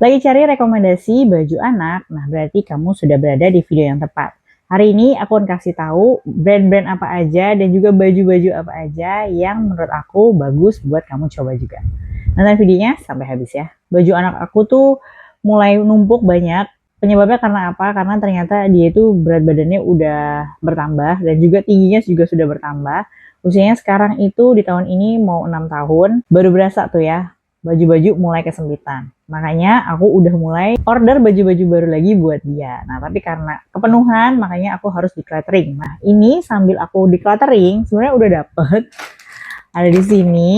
Lagi cari rekomendasi baju anak? Nah, berarti kamu sudah berada di video yang tepat. Hari ini aku akan kasih tahu brand-brand apa aja dan juga baju-baju apa aja yang menurut aku bagus buat kamu coba juga. Nonton videonya sampai habis ya. Baju anak aku tuh mulai numpuk banyak. Penyebabnya karena apa? Karena ternyata dia itu berat badannya udah bertambah dan juga tingginya juga sudah bertambah. Usianya sekarang itu di tahun ini mau 6 tahun. Baru berasa tuh ya, baju-baju mulai kesempitan. Makanya aku udah mulai order baju-baju baru lagi buat dia. Nah, tapi karena kepenuhan, makanya aku harus decluttering. Nah, ini sambil aku decluttering, sebenarnya udah dapet. Ada di sini.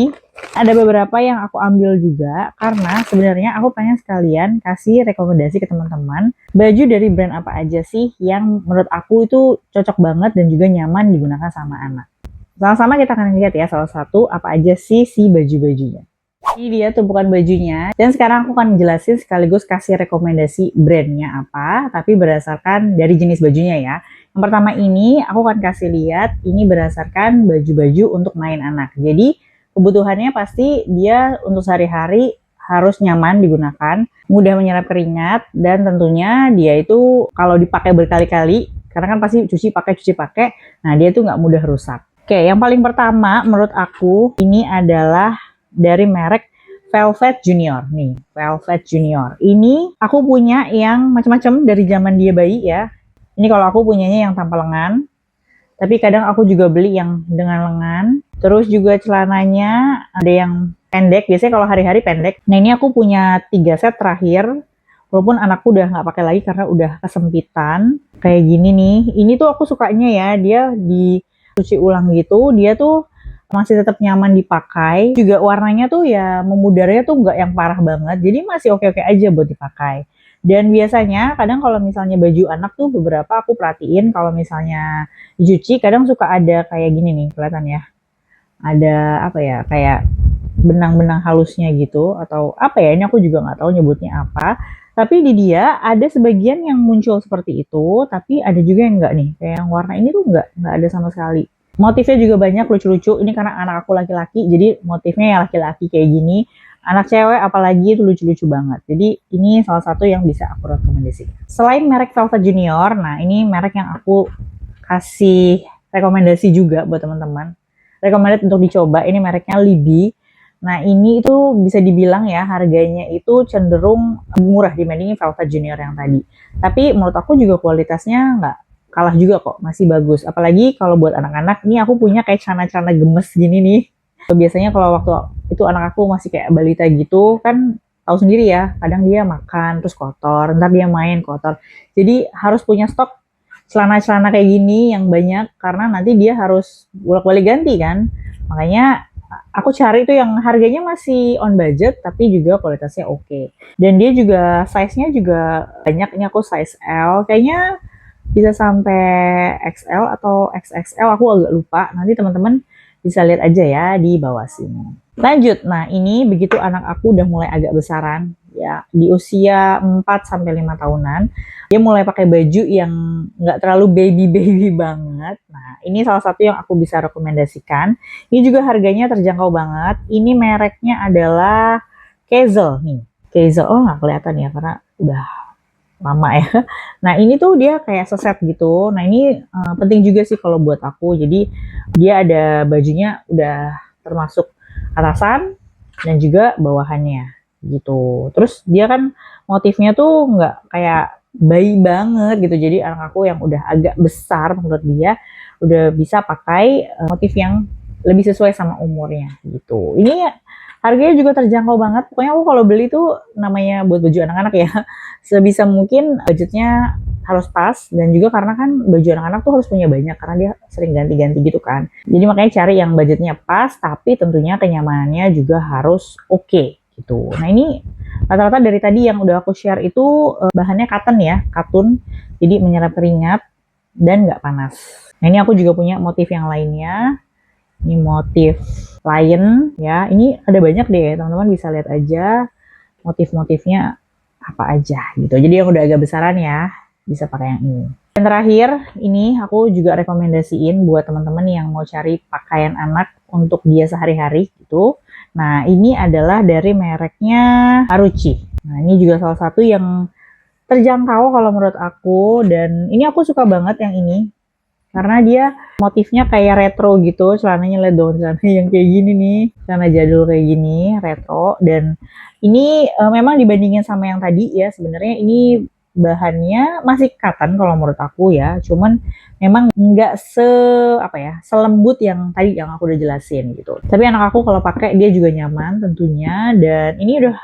Ada beberapa yang aku ambil juga, karena sebenarnya aku pengen sekalian kasih rekomendasi ke teman-teman. Baju dari brand apa aja sih yang menurut aku itu cocok banget dan juga nyaman digunakan sama anak. Sama-sama kita akan lihat ya salah satu apa aja sih si baju-bajunya. Ini dia tumpukan bajunya. Dan sekarang aku akan jelasin sekaligus kasih rekomendasi brandnya apa, tapi berdasarkan dari jenis bajunya ya. Yang pertama ini aku akan kasih lihat ini berdasarkan baju-baju untuk main anak. Jadi kebutuhannya pasti dia untuk sehari-hari harus nyaman digunakan, mudah menyerap keringat, dan tentunya dia itu kalau dipakai berkali-kali, karena kan pasti cuci pakai, nah dia tuh nggak mudah rusak. Oke, yang paling pertama menurut aku ini adalah dari merek Velvet Junior nih, Velvet Junior. Ini aku punya yang macam-macam dari zaman dia bayi ya. Ini kalau aku punyanya yang tanpa lengan, tapi kadang aku juga beli yang dengan lengan. Terus juga celananya ada yang pendek, biasanya kalau hari-hari pendek. Nah ini aku punya 3 set terakhir, walaupun anakku udah nggak pakai lagi karena udah kesempitan. Kayak gini nih, ini tuh aku sukanya ya, dia dicuci ulang gitu, dia tuh masih tetap nyaman dipakai. Juga warnanya tuh ya memudarnya tuh nggak yang parah banget, jadi masih oke-oke aja buat dipakai. Dan biasanya kadang kalau misalnya baju anak tuh beberapa aku perhatiin kalau misalnya dicuci kadang suka ada kayak gini nih, kelihatan ya. Ada apa ya, kayak benang-benang halusnya gitu atau apa ya, ini aku juga nggak tahu nyebutnya apa. Tapi di dia ada sebagian yang muncul seperti itu, tapi ada juga yang enggak nih. Kayak yang warna ini tuh enggak ada sama sekali. Motifnya juga banyak lucu-lucu. Ini karena anak aku laki-laki, jadi motifnya yang laki-laki kayak gini. Anak cewek apalagi itu lucu-lucu banget. Jadi ini salah satu yang bisa aku rekomendasikan. Selain merek Velvet Junior, nah ini merek yang aku kasih rekomendasi juga buat teman-teman. Recommended untuk dicoba. Ini mereknya Libby. Nah ini itu bisa dibilang ya harganya itu cenderung murah dibandingin Velvet Junior yang tadi. Tapi menurut aku juga kualitasnya nggak kalah juga kok, masih bagus. Apalagi kalau buat anak-anak, ini aku punya kayak celana-celana gemes gini nih. Biasanya kalau waktu itu anak aku masih kayak balita gitu, kan tahu sendiri ya, kadang dia makan terus kotor, ntar dia main kotor. Jadi harus punya stok celana-celana kayak gini yang banyak, karena nanti dia harus bolak-balik ganti kan. Makanya aku cari itu yang harganya masih on budget, tapi juga kualitasnya oke. Dan dia juga size-nya juga banyak, ini aku size L, kayaknya bisa sampai XL atau XXL, aku agak lupa. Nanti teman-teman bisa lihat aja ya di bawah sini. Lanjut, nah ini begitu anak aku udah mulai agak besaran, ya di usia 4 sampai 5 tahunan, dia mulai pakai baju yang nggak terlalu baby banget. Nah ini salah satu yang aku bisa rekomendasikan. Ini juga harganya terjangkau banget. Ini mereknya adalah Kazel nih. Kazel, oh nggak kelihatan ya karena udah lama ya. Nah ini tuh dia kayak seset gitu. Nah ini penting juga sih kalau buat aku. Jadi dia ada bajunya udah termasuk atasan dan juga bawahannya gitu. Terus dia kan motifnya tuh nggak kayak bayi banget gitu. Jadi anak aku yang udah agak besar menurut dia udah bisa pakai motif yang lebih sesuai sama umurnya gitu. Ini harganya juga terjangkau banget. Pokoknya aku kalau beli tuh namanya buat baju anak-anak ya, sebisa mungkin budgetnya harus pas, dan juga karena kan baju anak-anak tuh harus punya banyak karena dia sering ganti-ganti gitu kan. Jadi makanya cari yang budgetnya pas, tapi tentunya kenyamanannya juga harus oke gitu. Nah ini rata-rata dari tadi yang udah aku share itu bahannya cotton ya, katun, jadi menyerap keringat dan nggak panas. Nah ini aku juga punya motif yang lainnya. Ini motif lion ya, ini ada banyak deh, teman-teman bisa lihat aja motif-motifnya apa aja gitu. Jadi yang udah agak besaran ya bisa pakai yang ini. Dan terakhir ini aku juga rekomendasiin buat teman-teman yang mau cari pakaian anak untuk dia sehari-hari gitu. Nah ini adalah dari mereknya Aruchi. Nah, ini juga salah satu yang terjangkau kalau menurut aku, dan ini aku suka banget yang ini karena dia motifnya kayak retro gitu. Celananya lihat dong, celana yang kayak gini nih, celana jadul kayak gini, retro. Dan ini memang dibandingin sama yang tadi ya, sebenarnya ini bahannya masih cotton kalau menurut aku ya, cuman memang nggak apa ya, selembut yang tadi yang aku udah jelasin gitu. Tapi anak aku kalau pakai dia juga nyaman tentunya, dan ini udah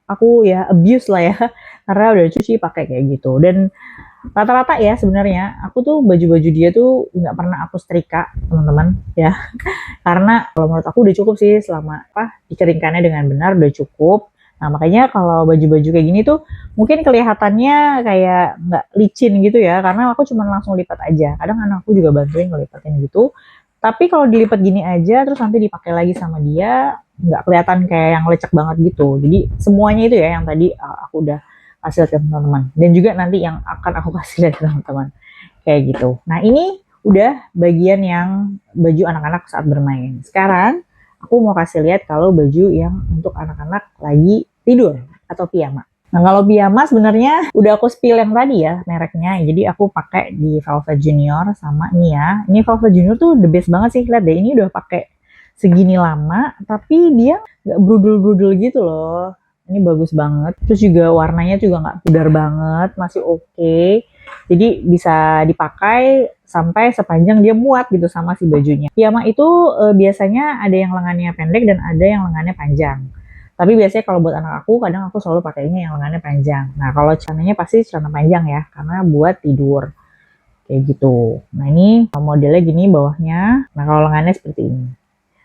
aku ya abuse lah ya karena udah cuci pakai kayak gitu. Dan rata-rata ya sebenarnya aku tuh baju-baju dia tuh nggak pernah aku setrika teman-teman ya, karena kalau menurut aku udah cukup sih selama dikeringkannya dengan benar udah cukup. Nah makanya kalau baju-baju kayak gini tuh mungkin kelihatannya kayak nggak licin gitu ya, karena aku cuma langsung lipat aja. Kadang anakku juga bantuin ngelipatin gitu, tapi kalau dilipat gini aja terus nanti dipakai lagi sama dia nggak kelihatan kayak yang lecek banget gitu. Jadi semuanya itu ya yang tadi aku udah kasih lihat ke teman-teman, dan juga nanti yang akan aku kasih lihat ke teman-teman kayak gitu. Nah ini udah bagian yang baju anak-anak saat bermain. Sekarang aku mau kasih lihat kalau baju yang untuk anak-anak lagi tidur atau piyama. Nah kalau piyama sebenarnya udah aku spill yang tadi ya mereknya, jadi aku pakai di Velvet Junior sama ini ya. Ini Velvet Junior tuh the best banget sih, lihat deh ini udah pakai segini lama tapi dia nggak brudul-brudul gitu loh. Ini bagus banget. Terus juga warnanya juga nggak pudar banget, masih oke. Jadi bisa dipakai sampai sepanjang dia muat gitu sama si bajunya. Piyama itu biasanya ada yang lengannya pendek dan ada yang lengannya panjang. Tapi biasanya kalau buat anak aku, kadang aku selalu pakainya yang lengannya panjang. Nah kalau celananya pasti celana panjang ya, karena buat tidur. Kayak gitu. Nah ini modelnya gini bawahnya. Nah kalau lengannya seperti ini.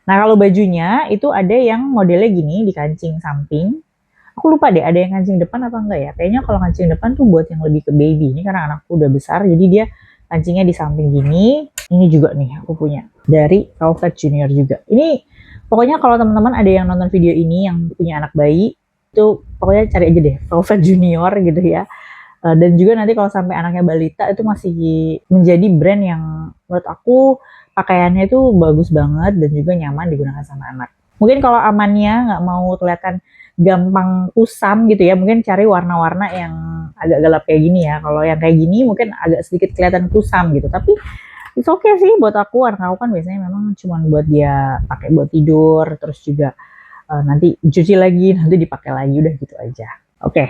Nah kalau bajunya itu ada yang modelnya gini di kancing samping. Aku lupa deh ada yang kancing depan apa enggak ya. Kayaknya kalau kancing depan tuh buat yang lebih ke baby. Ini karena anakku udah besar jadi dia kancingnya di samping gini. Ini juga nih aku punya dari Velvet Junior juga. Ini pokoknya kalau teman-teman ada yang nonton video ini yang punya anak bayi, itu pokoknya cari aja deh Velvet Junior gitu ya. Dan juga nanti kalau sampai anaknya balita itu masih menjadi brand yang menurut aku pakaiannya itu bagus banget dan juga nyaman digunakan sama anak. Mungkin kalau amannya nggak mau kelihatan gampang kusam gitu ya, mungkin cari warna-warna yang agak gelap kayak gini ya. Kalau yang kayak gini mungkin agak sedikit kelihatan kusam gitu, tapi it's okay sih buat aku. Anak aku kan biasanya memang cuma buat dia pakai buat tidur, terus juga nanti cuci lagi, nanti dipakai lagi, udah gitu aja. Oke.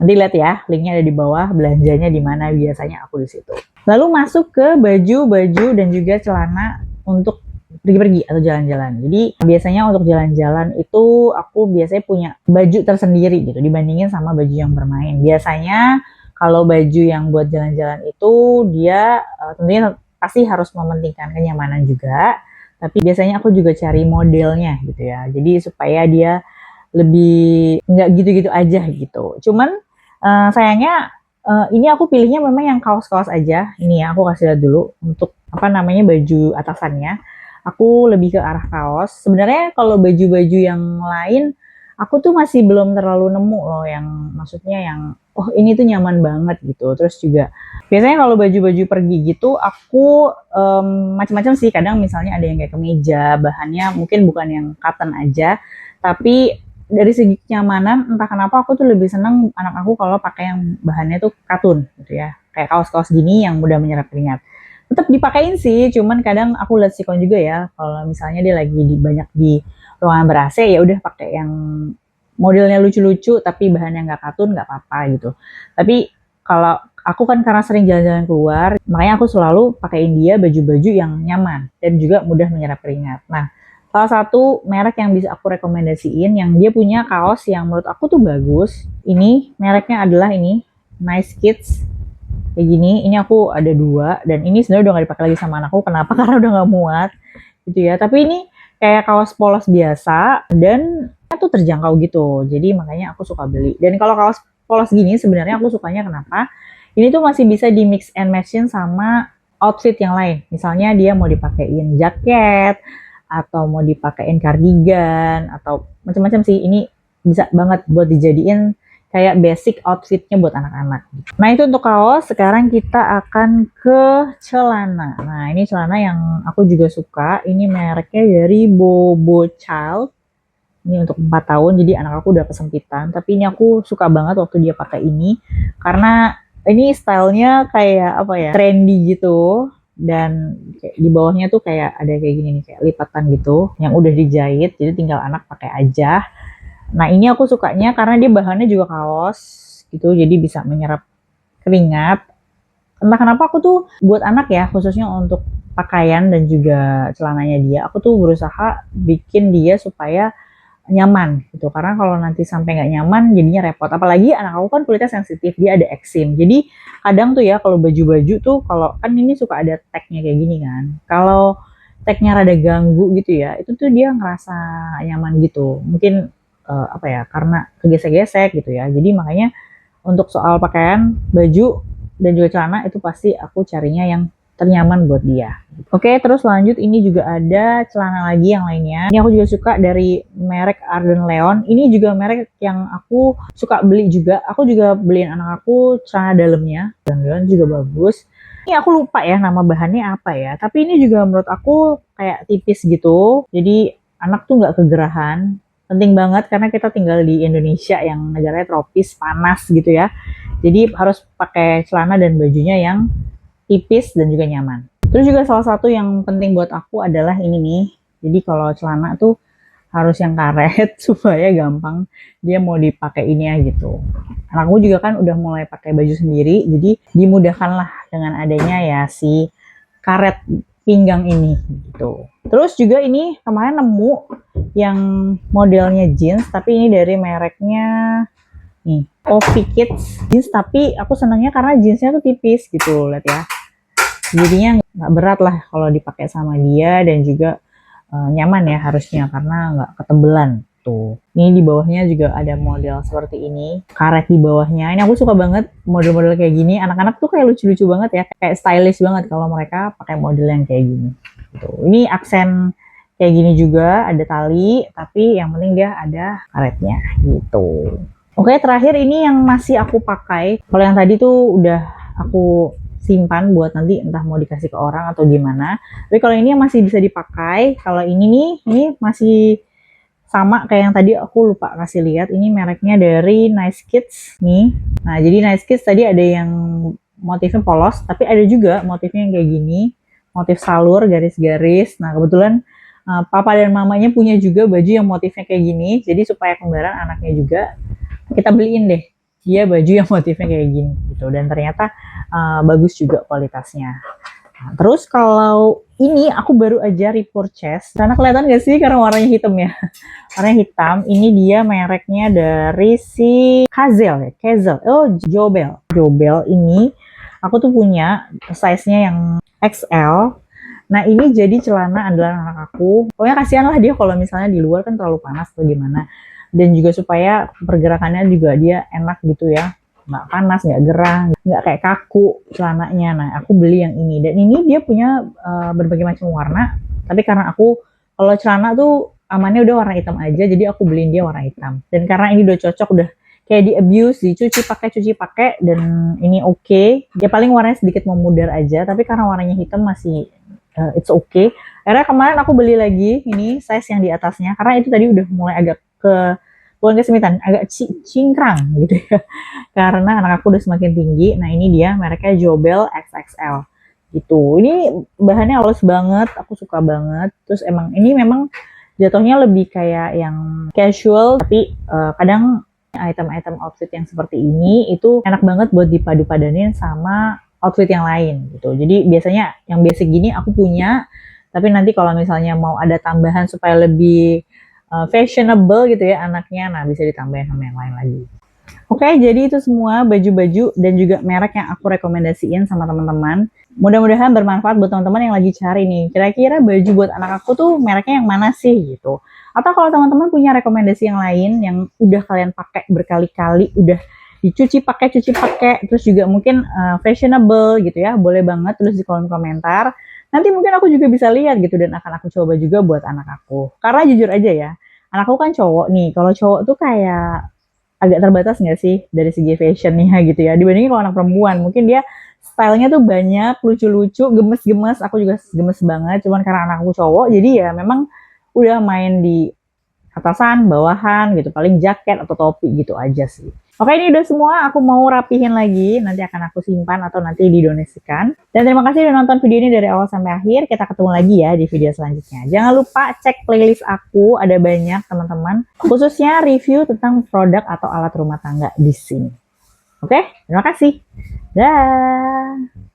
Nanti lihat ya, linknya ada di bawah, belanjanya di mana biasanya aku di situ. Lalu masuk ke baju-baju dan juga celana untuk pergi-pergi atau jalan-jalan. Jadi biasanya untuk jalan-jalan itu aku biasanya punya baju tersendiri gitu dibandingin sama baju yang bermain. Biasanya kalau baju yang buat jalan-jalan itu dia tentunya pasti harus mementingkan kenyamanan juga. Tapi biasanya aku juga cari modelnya gitu ya. Jadi supaya dia lebih nggak gitu-gitu aja gitu. Cuman sayangnya ini aku pilihnya memang yang kaos-kaos aja. Ini ya aku kasih lihat dulu untuk apa namanya baju atasannya. Aku lebih ke arah kaos. Sebenarnya kalau baju-baju yang lain aku tuh masih belum terlalu nemu loh yang maksudnya yang oh ini tuh nyaman banget gitu. Terus juga biasanya kalau baju-baju pergi gitu aku macam-macam sih. Kadang misalnya ada yang kayak kemeja, bahannya mungkin bukan yang cotton aja, tapi dari segi kenyamanan entah kenapa aku tuh lebih seneng anak aku kalau pakai yang bahannya tuh katun gitu ya, kayak kaos-kaos gini yang mudah menyerap keringat. Tetap dipakein sih, cuman kadang aku lihat sikon juga ya kalau misalnya dia lagi banyak di ruangan ber-AC ya udah pakai yang modelnya lucu-lucu tapi bahannya nggak katun nggak apa-apa gitu. Tapi kalau aku kan karena sering jalan-jalan keluar, makanya aku selalu pakein dia baju-baju yang nyaman dan juga mudah menyerap keringat. Nah, salah satu merek yang bisa aku rekomendasiin yang dia punya kaos yang menurut aku tuh bagus. Ini mereknya adalah ini Nice Kids. Kayak gini, ini aku ada 2 dan ini sebenarnya udah gak dipakai lagi sama anakku. Kenapa? Karena udah gak muat gitu ya. Tapi ini kayak kaos polos biasa dan itu terjangkau gitu. Jadi makanya aku suka beli. Dan kalau kaos polos gini sebenarnya aku sukanya kenapa? Ini tuh masih bisa di mix and matchin sama outfit yang lain. Misalnya dia mau dipakein jaket atau mau dipakein cardigan atau macam-macam sih. Ini bisa banget buat dijadiin kayak basic outfitnya buat anak-anak. Nah itu untuk kaos. Sekarang kita akan ke celana. Nah ini celana yang aku juga suka. Ini mereknya dari Bobo Child. Ini untuk 4 tahun, jadi anak aku udah kesempitan. Tapi ini aku suka banget waktu dia pakai ini, karena ini stylenya kayak apa ya, trendy gitu. Dan di bawahnya tuh kayak ada kayak gini nih, kayak lipatan gitu, yang udah dijahit, jadi tinggal anak pakai aja. Nah ini aku sukanya karena dia bahannya juga kaos gitu, jadi bisa menyerap keringat. Entah kenapa aku tuh buat anak ya, khususnya untuk pakaian dan juga celananya dia, aku tuh berusaha bikin dia supaya nyaman gitu. Karena kalau nanti sampai nggak nyaman jadinya repot. Apalagi anak aku kan kulitnya sensitif, dia ada eksim. Jadi kadang tuh ya kalau baju-baju tuh, kalau kan ini suka ada tagnya kayak gini kan. Kalau tagnya rada ganggu gitu ya, itu tuh dia ngerasa nyaman gitu. Mungkin apa ya, karena kegesek-gesek gitu ya. Jadi makanya untuk soal pakaian, baju, dan juga celana itu pasti aku carinya yang ternyaman buat dia. Oke, terus lanjut ini juga ada celana lagi yang lainnya. Ini aku juga suka dari merek Arden Leon. Ini juga merek yang aku suka beli juga. Aku juga beliin anak aku celana dalamnya. Arden Leon juga bagus. Ini aku lupa ya nama bahannya apa ya. Tapi ini juga menurut aku kayak tipis gitu. Jadi anak tuh nggak kegerahan. Penting banget karena kita tinggal di Indonesia yang negaranya tropis, panas gitu ya. Jadi harus pakai celana dan bajunya yang tipis dan juga nyaman. Terus juga salah satu yang penting buat aku adalah ini nih. Jadi kalau celana tuh harus yang karet supaya gampang dia mau dipakai ini ya gitu. Anakku juga kan udah mulai pakai baju sendiri, jadi dimudahkan lah dengan adanya ya si karet pinggang ini gitu. Terus juga ini kemarin nemu yang modelnya jeans, tapi ini dari mereknya nih Ovi Kids jeans, tapi aku senangnya karena jeansnya tuh tipis gitu, lihat ya. Jadinya nggak berat lah kalau dipakai sama dia, dan juga nyaman ya harusnya karena nggak ketebelan tuh. Ini di bawahnya juga ada model seperti ini, karet di bawahnya. Ini aku suka banget model-model kayak gini. Anak-anak tuh kayak lucu-lucu banget ya, kayak stylish banget kalau mereka pakai model yang kayak gini. Tuh. Ini aksen kayak gini juga, ada tali, tapi yang penting dia ada karetnya gitu. Oke, terakhir ini yang masih aku pakai. Kalau yang tadi tuh udah aku simpan buat nanti entah mau dikasih ke orang atau gimana. Tapi kalau ini masih bisa dipakai. Kalau ini nih, ini masih sama kayak yang tadi aku lupa kasih lihat. Ini mereknya dari Nice Kids nih. Nah, jadi Nice Kids tadi ada yang motifnya polos, tapi ada juga motifnya yang kayak gini, motif salur, garis-garis. Nah, kebetulan papa dan mamanya punya juga baju yang motifnya kayak gini. Jadi supaya kembaran anaknya juga, kita beliin deh dia baju yang motifnya kayak gini gitu, dan ternyata bagus juga kualitasnya. Nah, terus kalau ini aku baru aja repurchase, karena kelihatan gak sih karena warnanya hitam ya. Warnanya hitam. Ini dia mereknya dari si Kazel ya, Kazel. Oh, Jobel. Jobel ini aku tuh punya size-nya yang XL. Nah ini jadi celana andalan anak aku. Pokoknya kasihan lah dia kalau misalnya di luar kan terlalu panas atau gimana. Dan juga supaya pergerakannya juga dia enak gitu ya, nggak panas, nggak gerah, nggak kayak kaku celananya. Nah aku beli yang ini, dan ini dia punya berbagai macam warna. Tapi karena aku kalau celana tuh amannya udah warna hitam aja, jadi aku beliin dia warna hitam. Dan karena ini udah cocok, udah kayak di abuse, dicuci pakai, dan ini oke. Dia paling warnanya sedikit memudar aja, tapi karena warnanya hitam masih it's okay. Akhirnya kemarin aku beli lagi ini size yang di atasnya, karena itu tadi udah mulai agak bukan kesemitan, agak cingkrang gitu ya, karena anak aku udah semakin tinggi. Nah ini dia mereknya Jobel XXL gitu. Ini bahannya halus banget, aku suka banget. Terus emang ini memang jatuhnya lebih kayak yang casual, tapi kadang item-item outfit yang seperti ini itu enak banget buat dipadu-padanin sama outfit yang lain gitu. Jadi biasanya yang basic gini aku punya, tapi nanti kalau misalnya mau ada tambahan supaya lebih fashionable gitu ya anaknya, nah bisa ditambahin sama yang lain lagi. Oke, jadi itu semua baju-baju dan juga merek yang aku rekomendasiin sama teman-teman. Mudah-mudahan bermanfaat buat teman-teman yang lagi cari nih, kira-kira baju buat anak aku tuh mereknya yang mana sih gitu. Atau kalau teman-teman punya rekomendasi yang lain yang udah kalian pakai berkali-kali, udah dicuci pakai, terus juga mungkin fashionable gitu ya, boleh banget tulis di kolom komentar. Nanti mungkin aku juga bisa lihat gitu, dan akan aku coba juga buat anak aku. Karena jujur aja ya, anakku kan cowok nih. Kalau cowok tuh kayak agak terbatas nggak sih dari segi fashionnya gitu ya. Dibandingin kalau anak perempuan, mungkin dia stylenya tuh banyak, lucu-lucu, gemes-gemes. Aku juga gemes banget. Cuman karena anakku cowok, jadi ya memang udah main di atasan, bawahan gitu, paling jaket atau topi gitu aja sih. Oke, ini udah semua, aku mau rapihin lagi, nanti akan aku simpan atau nanti didonasikan. Dan terima kasih udah nonton video ini dari awal sampai akhir, kita ketemu lagi ya di video selanjutnya. Jangan lupa cek playlist aku, ada banyak teman-teman, khususnya review tentang produk atau alat rumah tangga di sini. Oke, terima kasih. Dah.